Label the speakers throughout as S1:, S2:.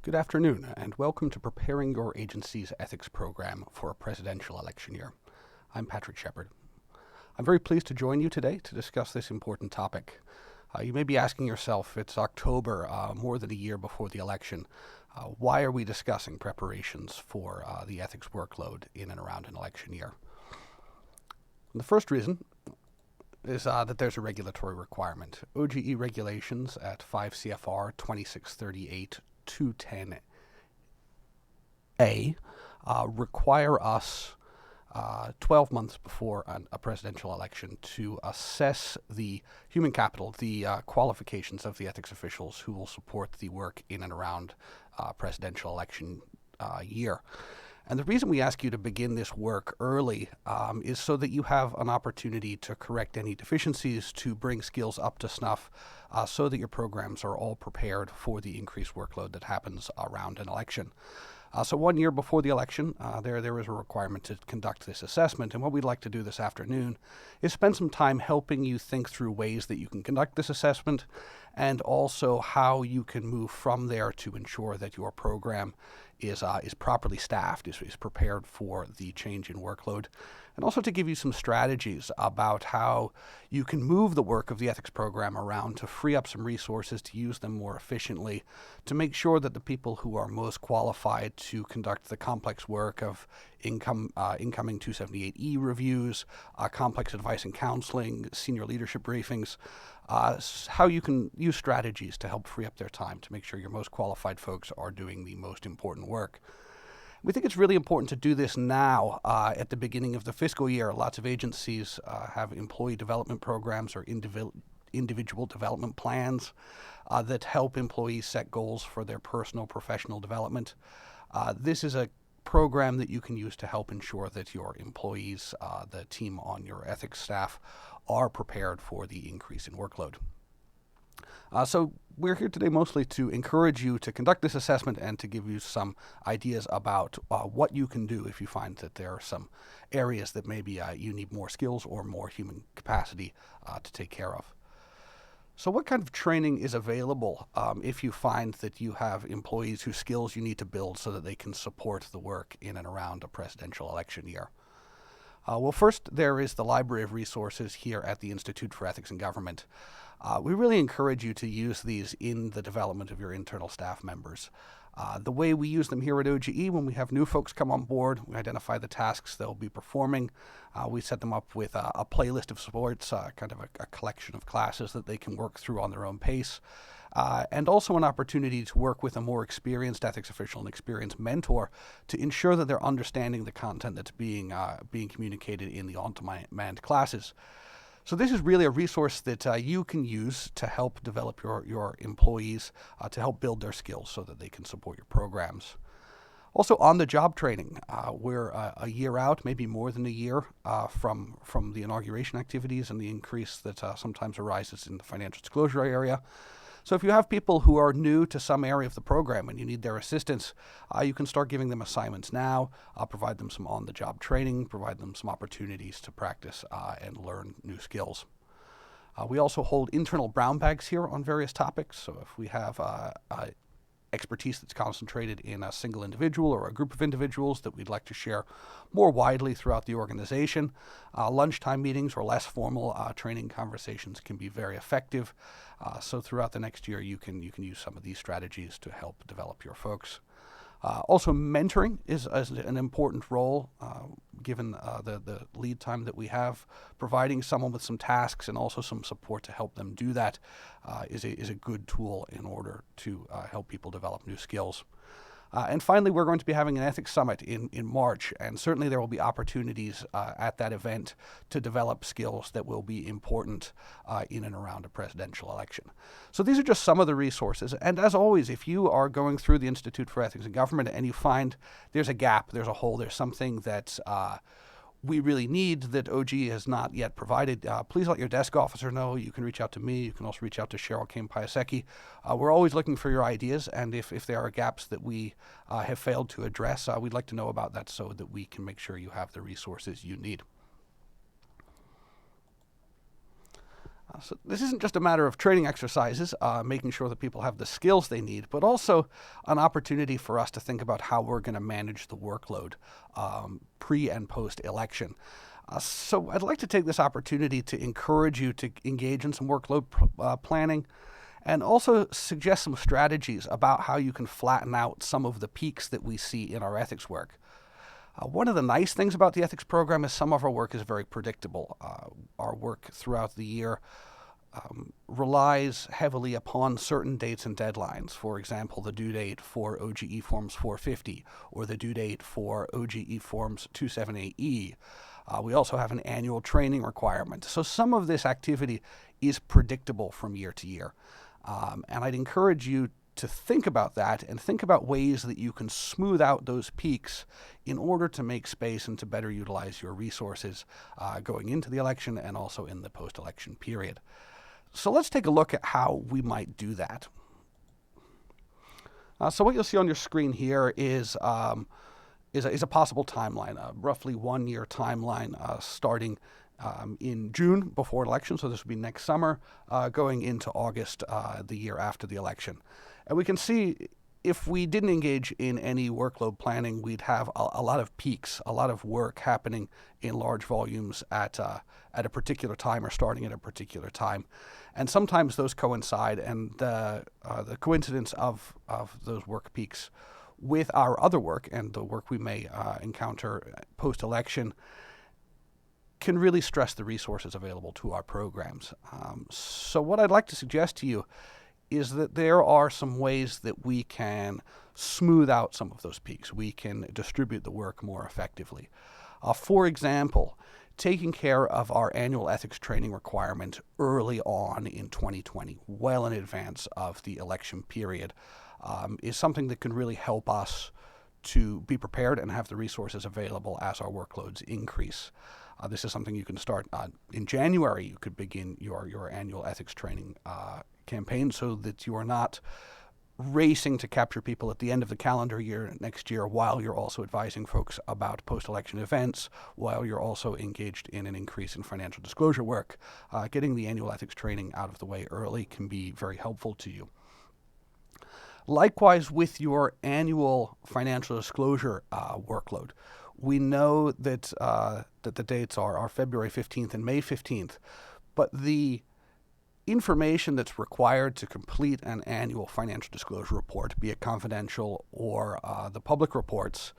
S1: Good afternoon, and welcome to Preparing Your Agency's Ethics Program for a Presidential Election Year. I'm Patrick Shepard. I'm very pleased to join you today to discuss this important topic. You may be asking yourself, it's October, more than a year before the election. Why are we discussing preparations for the ethics workload in and around an election year? And the first reason is that there's a regulatory requirement. OGE regulations at 5 CFR 2638 210A require us 12 months before a presidential election to assess the human capital, the qualifications of the ethics officials who will support the work in and around presidential election year. And the reason we ask you to begin this work early is so that you have an opportunity to correct any deficiencies, to bring skills up to snuff, so that your programs are all prepared for the increased workload that happens around an election. So 1 year before the election, there is a requirement to conduct this assessment. And what we'd like to do this afternoon is spend some time helping you think through ways that you can conduct this assessment and also how you can move from there to ensure that your program is properly staffed, is prepared for the change in workload, and also to give you some strategies about how you can move the work of the ethics program around to free up some resources, to use them more efficiently, to make sure that the people who are most qualified to conduct the complex work of incoming 278E reviews, complex advice and counseling, senior leadership briefings, how you can use strategies to help free up their time to make sure your most qualified folks are doing the most important work. We think it's really important to do this now at the beginning of the fiscal year. Lots of agencies have employee development programs or individual development plans that help employees set goals for their personal, professional development. This is a program that you can use to help ensure that your employees, the team on your ethics staff, are prepared for the increase in workload. So we're here today mostly to encourage you to conduct this assessment and to give you some ideas about what you can do if you find that there are some areas that maybe you need more skills or more human capacity to take care of. So what kind of training is available if you find that you have employees whose skills you need to build so that they can support the work in and around a presidential election year? Well, first, there is the Library of Resources here at the Institute for Ethics in Government. We really encourage you to use these in the development of your internal staff members. The way we use them here at OGE, when we have new folks come on board, we identify the tasks they'll be performing. We set them up with a playlist of supports, kind of a collection of classes that they can work through on their own pace. And also an opportunity to work with a more experienced ethics official, an experienced mentor, to ensure that they're understanding the content that's being communicated in the on-demand classes. So this is really a resource that you can use to help develop your employees, to help build their skills so that they can support your programs. Also, on-the-job training. We're a year out, maybe more than a year, from the inauguration activities and the increase that sometimes arises in the financial disclosure area. So if you have people who are new to some area of the program and you need their assistance, you can start giving them assignments now, provide them some on-the-job training, provide them some opportunities to practice and learn new skills. We also hold internal brown bags here on various topics. So if we have expertise that's concentrated in a single individual or a group of individuals that we'd like to share more widely throughout the organization, lunchtime meetings or less formal training conversations can be very effective. So throughout the next year, you can use some of these strategies to help develop your folks. Also, mentoring is an important role, given the lead time that we have. Providing someone with some tasks and also some support to help them do that is a good tool in order to help people develop new skills. And finally, we're going to be having an ethics summit in March, and certainly there will be opportunities at that event to develop skills that will be important in and around a presidential election. So these are just some of the resources. And as always, if you are going through the Institute for Ethics in Government and you find there's a gap, there's a hole, there's something that we really need that OG has not yet provided, please let your desk officer know. You can reach out to me. You can also reach out to Cheryl Kane-Piasecki. We're always looking for your ideas, and if there are gaps that we have failed to address, we'd like to know about that so that we can make sure you have the resources you need. So this isn't just a matter of training exercises, making sure that people have the skills they need, but also an opportunity for us to think about how we're going to manage the workload pre and post election. So I'd like to take this opportunity to encourage you to engage in some workload planning, and also suggest some strategies about how you can flatten out some of the peaks that we see in our ethics work. One of the nice things about the ethics program is some of our work is very predictable. Our work throughout the year relies heavily upon certain dates and deadlines. For example, the due date for OGE Forms 450 or the due date for OGE Forms 278E. We also have an annual training requirement. So some of this activity is predictable from year to year. And I'd encourage you to think about that and think about ways that you can smooth out those peaks in order to make space and to better utilize your resources going into the election and also in the post-election period. So let's take a look at how we might do that. So what you'll see on your screen here is a possible timeline, a roughly 1 year timeline starting in June before election, so this would be next summer, going into August the year after the election. And we can see if we didn't engage in any workload planning, we'd have a lot of peaks, a lot of work happening in large volumes at a particular time or starting at a particular time. And sometimes those coincide, and the coincidence of those work peaks with our other work and the work we may encounter post-election can really stress the resources available to our programs. So what I'd like to suggest to you is that there are some ways that we can smooth out some of those peaks. We can distribute the work more effectively. For example, taking care of our annual ethics training requirement early on in 2020, well in advance of the election period, is something that can really help us to be prepared and have the resources available as our workloads increase. This is something you can start in January. You could begin your annual ethics training campaign so that you are not racing to capture people at the end of the calendar year next year while you're also advising folks about post-election events, while you're also engaged in an increase in financial disclosure work. Getting the annual ethics training out of the way early can be very helpful to you. Likewise, with your annual financial disclosure workload, we know that the dates are February 15th and May 15th, but the information that's required to complete an annual financial disclosure report, be it confidential or the public reports,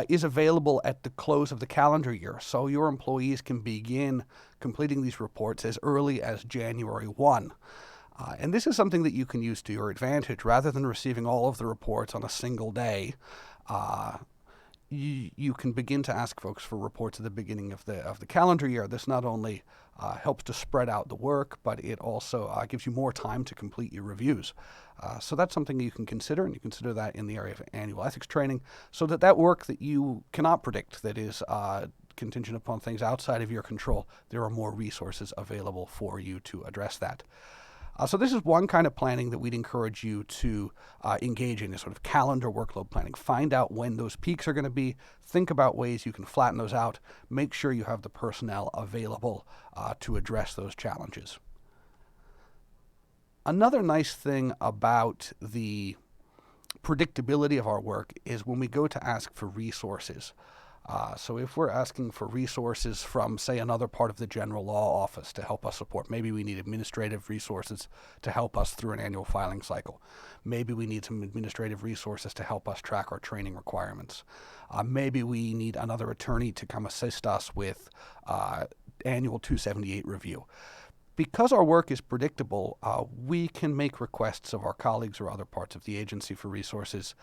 S1: is available at the close of the calendar year. So your employees can begin completing these reports as early as January 1. And this is something that you can use to your advantage. Rather than receiving all of the reports on a single day, you can begin to ask folks for reports at the beginning of the calendar year. This not only helps to spread out the work, but it also gives you more time to complete your reviews. So that's something you can consider, and you consider that in the area of annual ethics training, so that work that you cannot predict, that is contingent upon things outside of your control, there are more resources available for you to address that. So this is one kind of planning that we'd encourage you to engage in, is sort of calendar workload planning. Find out when those peaks are going to be. Think about ways you can flatten those out. Make sure you have the personnel available to address those challenges. Another nice thing about the predictability of our work is when we go to ask for resources. So if we're asking for resources from, say, another part of the general law office to help us support, maybe we need administrative resources to help us through an annual filing cycle. Maybe we need some administrative resources to help us track our training requirements. Maybe we need another attorney to come assist us with annual 278 review. Because our work is predictable, we can make requests of our colleagues or other parts of the agency for resources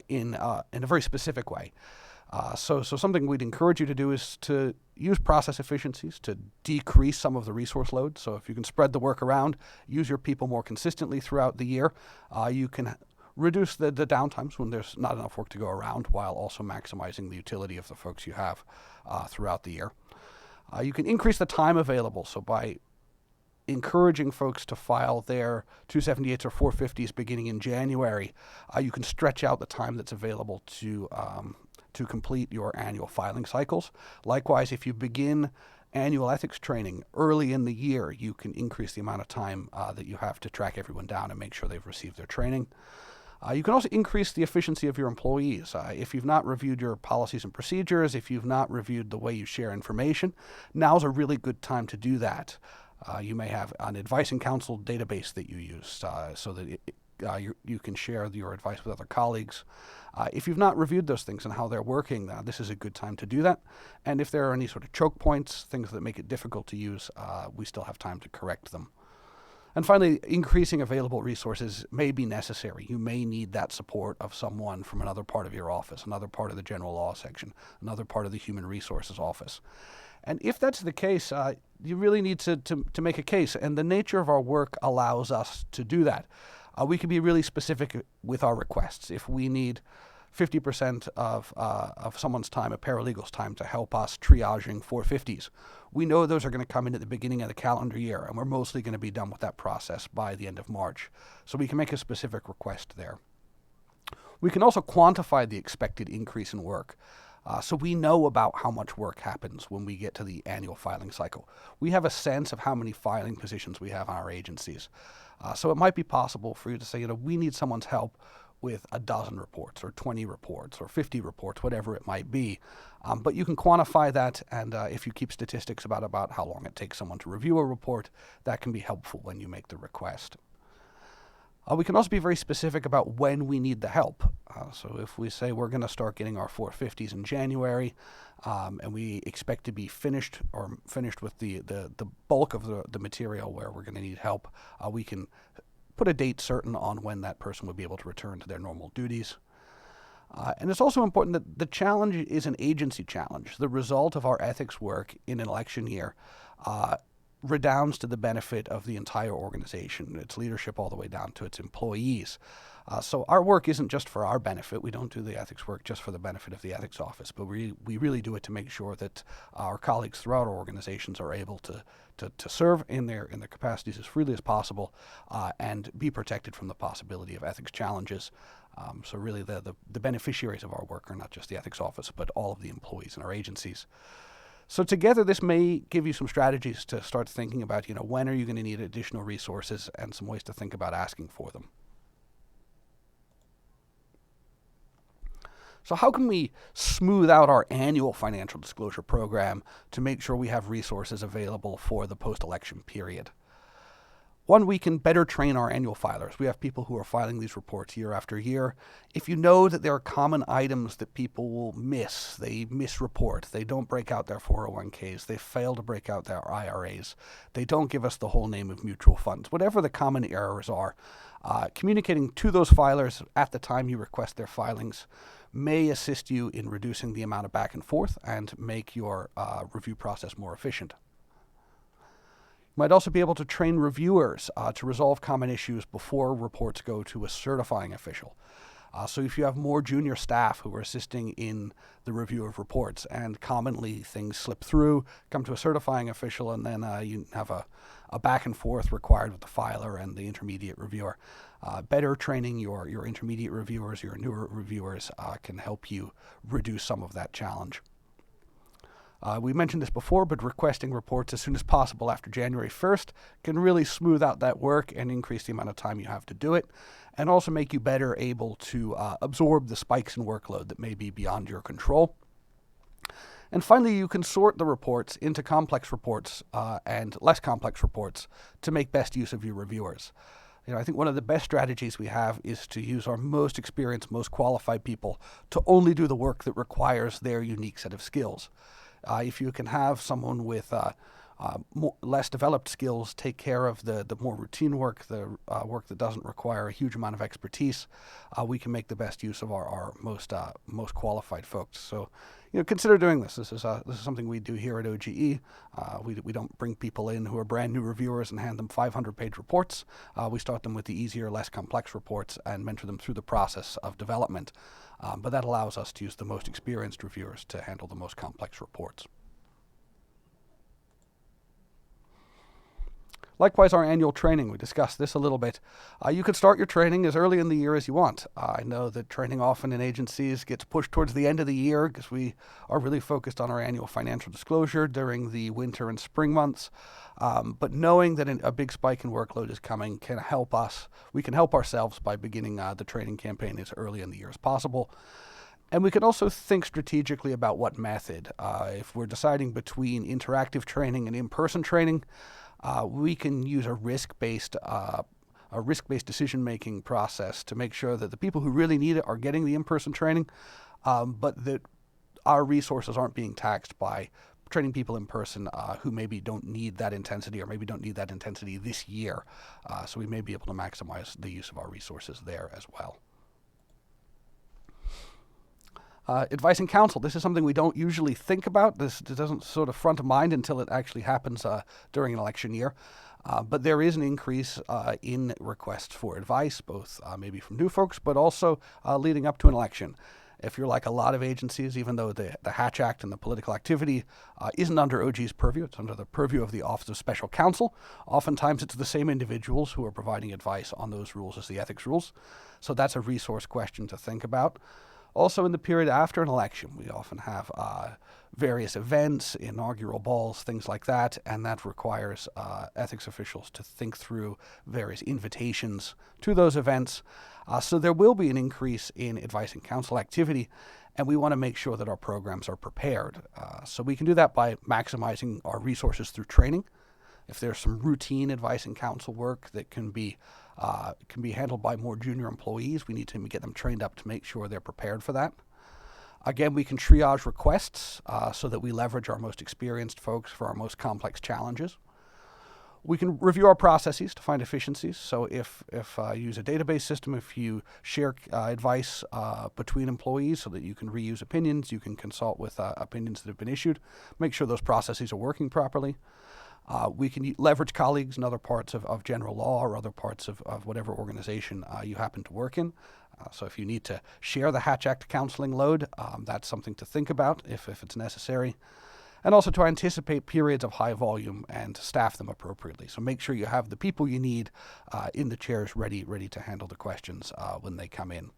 S1: in a very specific way. So something we'd encourage you to do is to use process efficiencies to decrease some of the resource load. So if you can spread the work around, use your people more consistently throughout the year, you can reduce the downtimes when there's not enough work to go around, while also maximizing the utility of the folks you have throughout the year. You can increase the time available, so by encouraging folks to file their 278s or 450s beginning in January, you can stretch out the time that's available to complete your annual filing cycles. Likewise, if you begin annual ethics training early in the year, you can increase the amount of time that you have to track everyone down and make sure they've received their training. You can also increase the efficiency of your employees. If you've not reviewed your policies and procedures, if you've not reviewed the way you share information, now's a really good time to do that. You may have an advice and counsel database that you use so that you can share your advice with other colleagues. If you've not reviewed those things and how they're working, this is a good time to do that. And if there are any sort of choke points, things that make it difficult to use, we still have time to correct them. And finally, increasing available resources may be necessary. You may need that support of someone from another part of your office, another part of the general law section, another part of the human resources office. And if that's the case, you really need to make a case. And the nature of our work allows us to do that. We can be really specific with our requests. If we need 50% of someone's time, a paralegal's time, to help us triaging 450s, we know those are going to come in at the beginning of the calendar year, and we're mostly going to be done with that process by the end of March. So we can make a specific request there. We can also quantify the expected increase in work. So we know about how much work happens when we get to the annual filing cycle. We have a sense of how many filing positions we have on our agencies. So it might be possible for you to say, we need someone's help with a dozen reports or 20 reports or 50 reports, whatever it might be. But you can quantify that, and if you keep statistics about how long it takes someone to review a report, that can be helpful when you make the request. We can also be very specific about when we need the help. So if we say we're going to start getting our 450s in January, and we expect to be finished with the bulk of the material where we're going to need help, we can put a date certain on when that person would be able to return to their normal duties. And it's also important that the challenge is an agency challenge. The result of our ethics work in an election year redounds to the benefit of the entire organization, its leadership all the way down to its employees. So our work isn't just for our benefit. We don't do the ethics work just for the benefit of the ethics office, but we really do it to make sure that our colleagues throughout our organizations are able to serve in their capacities as freely as possible and be protected from the possibility of ethics challenges. So really the beneficiaries of our work are not just the ethics office, but all of the employees in our agencies. So together, this may give you some strategies to start thinking about, when are you going to need additional resources and some ways to think about asking for them. So how can we smooth out our annual financial disclosure program to make sure we have resources available for the post-election period? One, we can better train our annual filers. We have people who are filing these reports year after year. If you know that there are common items that people will miss, they misreport, they don't break out their 401ks, they fail to break out their IRAs, they don't give us the whole name of mutual funds, whatever the common errors are, communicating to those filers at the time you request their filings may assist you in reducing the amount of back and forth and make your review process more efficient. You might also be able to train reviewers to resolve common issues before reports go to a certifying official. So if you have more junior staff who are assisting in the review of reports, and commonly things slip through, come to a certifying official, and then you have a back and forth required with the filer and the intermediate reviewer. Better training your intermediate reviewers, your newer reviewers, can help you reduce some of that challenge. We mentioned this before, but requesting reports as soon as possible after January 1st can really smooth out that work and increase the amount of time you have to do it, and also make you better able to absorb the spikes in workload that may be beyond your control. And finally, you can sort the reports into complex reports and less complex reports to make best use of your reviewers. I think one of the best strategies we have is to use our most experienced, most qualified people to only do the work that requires their unique set of skills. If you can have someone with less developed skills take care of the more routine work, the work that doesn't require a huge amount of expertise, we can make the best use of our most qualified folks. So, consider doing this. This is something we do here at OGE. We don't bring people in who are brand new reviewers and hand them 500-page reports. We start them with the easier, less complex reports and mentor them through the process of development. But that allows us to use the most experienced reviewers to handle the most complex reports. Likewise, our annual training, we discussed this a little bit. You could start your training as early in the year as you want. I know that training often in agencies gets pushed towards the end of the year because we are really focused on our annual financial disclosure during the winter and spring months. But knowing that a big spike in workload is coming can help us. We can help ourselves by beginning the training campaign as early in the year as possible. And we can also think strategically about what method. If we're deciding between interactive training and in-person training, we can use a risk-based decision-making process to make sure that the people who really need it are getting the in-person training, but that our resources aren't being taxed by training people in person who maybe don't need that intensity or maybe don't need that intensity this year. So we may be able to maximize the use of our resources there as well. Advice and counsel. This is something we don't usually think about. This doesn't sort of front of mind until it actually happens during an election year. But there is an increase in requests for advice, both maybe from new folks, but also leading up to an election. If you're like a lot of agencies, even though the Hatch Act and the political activity isn't under OG's purview, it's under the purview of the Office of Special Counsel. Oftentimes it's the same individuals who are providing advice on those rules as the ethics rules. So that's a resource question to think about. Also, in the period after an election, we often have various events, inaugural balls, things like that, and that requires ethics officials to think through various invitations to those events. So there will be an increase in advice and counsel activity, and we want to make sure that our programs are prepared. So we can do that by maximizing our resources through training. If there's some routine advice and counsel work that can be handled by more junior employees, we need to get them trained up to make sure they're prepared for that. Again, we can triage requests so that we leverage our most experienced folks for our most complex challenges. We can review our processes to find efficiencies. So if you use a database system, if you share advice between employees so that you can reuse opinions, you can consult with opinions that have been issued, make sure those processes are working properly. We can leverage colleagues in other parts of general law or other parts of whatever organization you happen to work in. So if you need to share the Hatch Act counseling load, that's something to think about if it's necessary. And also to anticipate periods of high volume and staff them appropriately. So make sure you have the people you need in the chairs ready to handle the questions when they come in.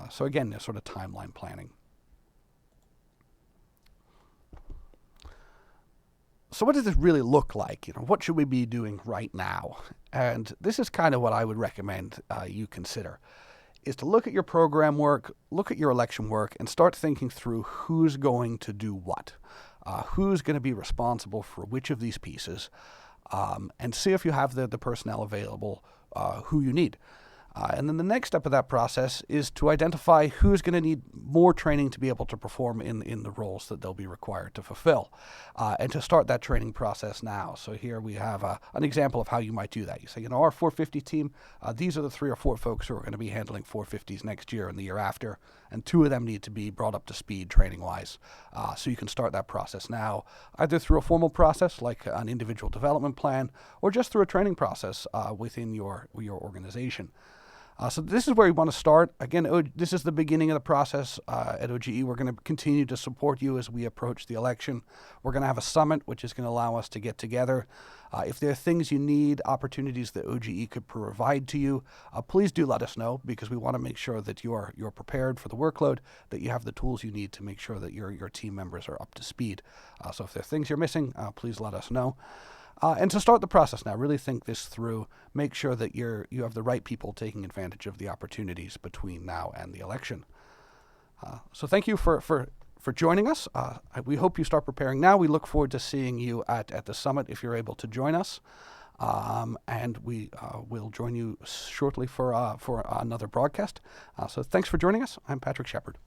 S1: So again, sort of timeline planning. So what does this really look like? What should we be doing right now? And this is kind of what I would recommend you consider, is to look at your program work, look at your election work, and start thinking through who's going to do what. Who's going to be responsible for which of these pieces, and see if you have the personnel available who you need. And then the next step of that process is to identify who's going to need more training to be able to perform in the roles that they'll be required to fulfill, and to start that training process now. So here we have an example of how you might do that. You say, our 450 team, these are the 3 or 4 folks who are going to be handling 450s next year and the year after, and 2 of them need to be brought up to speed training-wise. So you can start that process now, either through a formal process like an individual development plan, or just through a training process within your organization. So this is where we want to start. Again, this is the beginning of the process at OGE. We're going to continue to support you as we approach the election. We're going to have a summit, which is going to allow us to get together. If there are things you need, opportunities that OGE could provide to you, please do let us know, because we want to make sure that you're prepared for the workload, that you have the tools you need to make sure that your team members are up to speed. So if there are things you're missing, please let us know. And to start the process now, really think this through. Make sure that you have the right people taking advantage of the opportunities between now and the election. So thank you for joining us. We hope you start preparing now. We look forward to seeing you at the summit if you're able to join us. And we will join you shortly for another broadcast. So thanks for joining us. I'm Patrick Shepard.